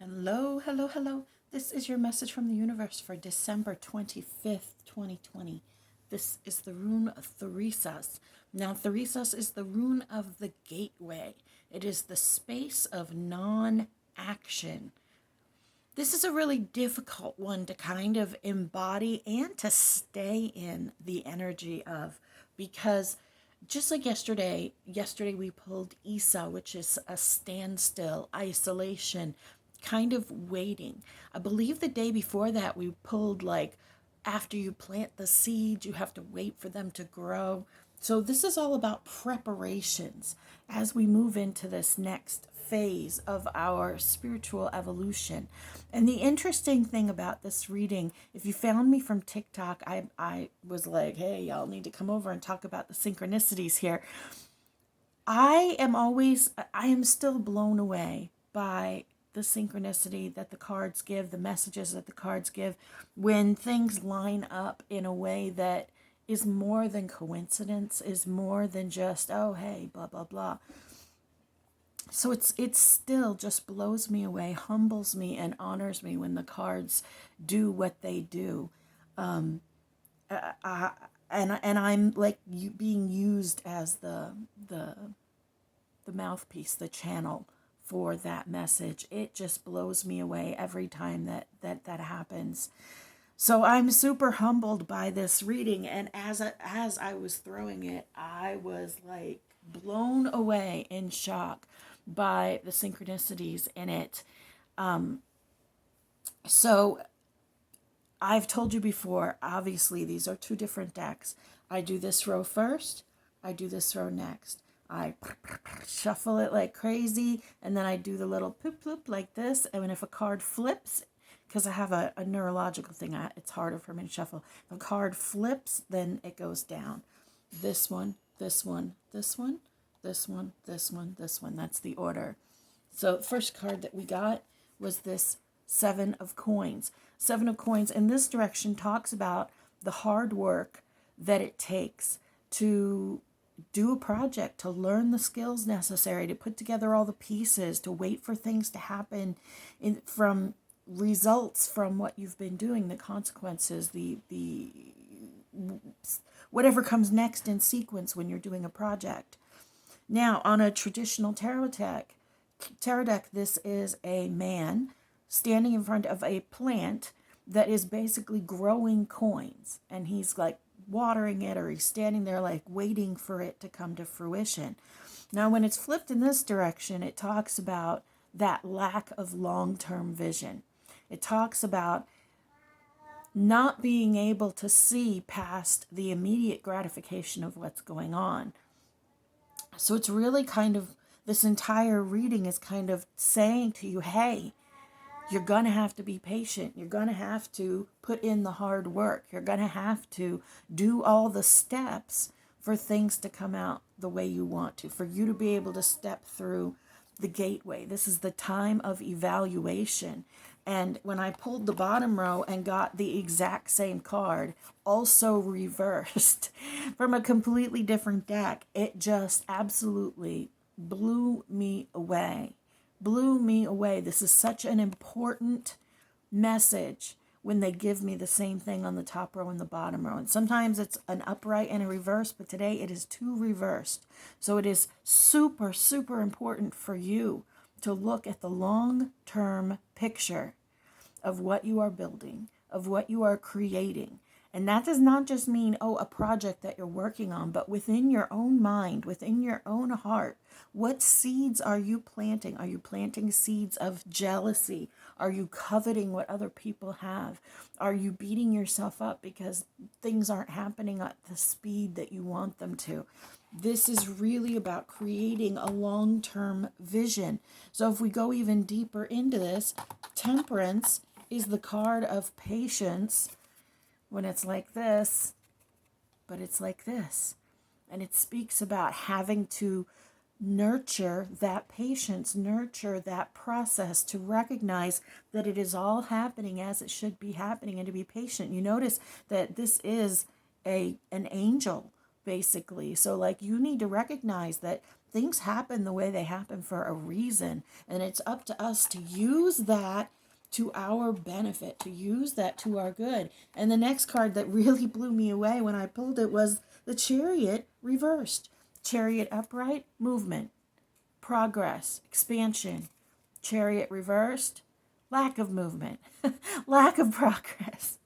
Hello, hello, hello. This is your message from the universe for December 25th, 2020. This is the rune Therisas. Now, Therisas is the rune of the gateway. It is the space of non-action. This is a really difficult one to kind of embody and to stay in the energy of, because just like yesterday we pulled Isa, which is a standstill, isolation, kind of waiting. I believe the day before that we pulled like after you plant the seeds, you have to wait for them to grow. So this is all about preparations as we move into this next phase of our spiritual evolution. And the interesting thing about this reading, if you found me from TikTok, I was like, hey, y'all need to come over and talk about the synchronicities here. I am still blown away by the synchronicity that the cards give, the messages that the cards give, when things line up in a way that is more than coincidence, is more than just, oh, hey, blah, blah, blah. So it's still just blows me away, humbles me, and honors me when the cards do what they do. And I'm like being used as the mouthpiece, the channel for that message. It just blows me away every time that happens. So I'm super humbled by this reading, and as I was throwing it, I was like blown away in shock by the synchronicities in it. So I've told you before, obviously these are two different decks. I do this row first, I do this row next. I shuffle it like crazy, and then I do the little poop poop like this. And if a card flips, because I have a neurological thing, it's harder for me to shuffle. If a card flips, then it goes down. This one, this one, this one, this one, this one, this one. That's the order. So the first card that we got was this Seven of Coins. Seven of Coins in this direction talks about the hard work that it takes to do a project, to learn the skills necessary, to put together all the pieces, to wait for things to happen from results from what you've been doing, the consequences, the whatever comes next in sequence when you're doing a project. Now, on a traditional tarot deck, this is a man standing in front of a plant that is basically growing coins, and he's like watering it, or he's standing there like waiting for it to come to fruition. Now, when it's flipped in this direction, it talks about that lack of long-term vision. It talks about not being able to see past the immediate gratification of what's going on. So it's really kind of, this entire reading is kind of saying to you, hey, you're going to have to be patient. You're going to have to put in the hard work. You're going to have to do all the steps for things to come out the way you want to, for you to be able to step through the gateway. This is the time of evaluation. And when I pulled the bottom row and got the exact same card, also reversed from a completely different deck, it just absolutely blew me away. Blew me away. This is such an important message when they give me the same thing on the top row and the bottom row. And sometimes it's an upright and a reverse, but today it is two reversed. So it is super, super important for you to look at the long-term picture of what you are building, of what you are creating. And that does not just mean, a project that you're working on, but within your own mind, within your own heart. What seeds are you planting? Are you planting seeds of jealousy? Are you coveting what other people have? Are you beating yourself up because things aren't happening at the speed that you want them to? This is really about creating a long-term vision. So if we go even deeper into this, Temperance is the card of patience when it's like this, but it's like this. And it speaks about having to nurture that patience, nurture that process, to recognize that it is all happening as it should be happening, and to be patient. You notice that this is an angel, basically. So like, you need to recognize that things happen the way they happen for a reason. And it's up to us to use that to our benefit, to use that to our good. And the next card that really blew me away when I pulled it was the Chariot reversed. Chariot upright, movement, progress, expansion. Chariot reversed, lack of movement, lack of progress.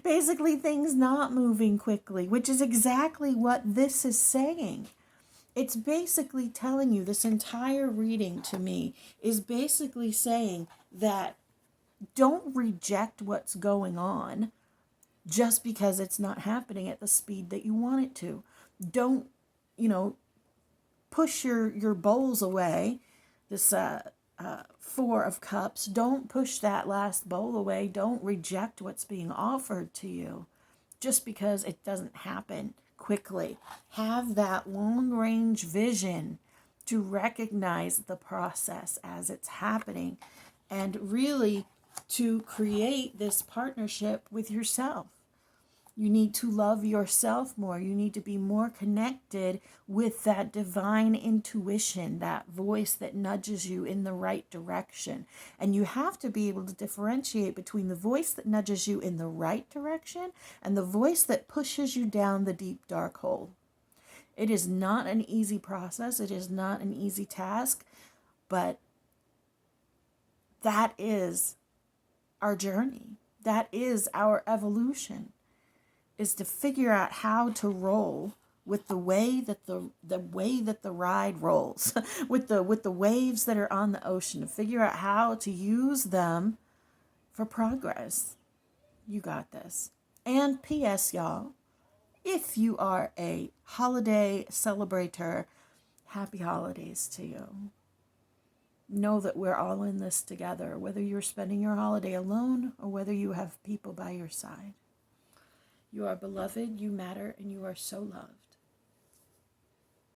Basically, things not moving quickly, which is exactly what this is saying. It's basically telling you, this entire reading to me is basically saying that don't reject what's going on just because it's not happening at the speed that you want it to. Don't, push your bowls away. This Four of Cups. Don't push that last bowl away. Don't reject what's being offered to you just because it doesn't happen quickly. Have that long-range vision to recognize the process as it's happening and really to create this partnership with yourself. You need to love yourself more. You need to be more connected with that divine intuition, that voice that nudges you in the right direction. And you have to be able to differentiate between the voice that nudges you in the right direction and the voice that pushes you down the deep, dark hole. It is not an easy process. It is not an easy task, but that is our journey. That is our evolution. Is to figure out how to roll with the way that the ride rolls, with the waves that are on the ocean, to figure out how to use them for progress. You got this. And P.S. y'all, if you are a holiday celebrator, happy holidays to you. Know that we're all in this together, whether you're spending your holiday alone or whether you have people by your side. You are beloved, you matter, and you are so loved.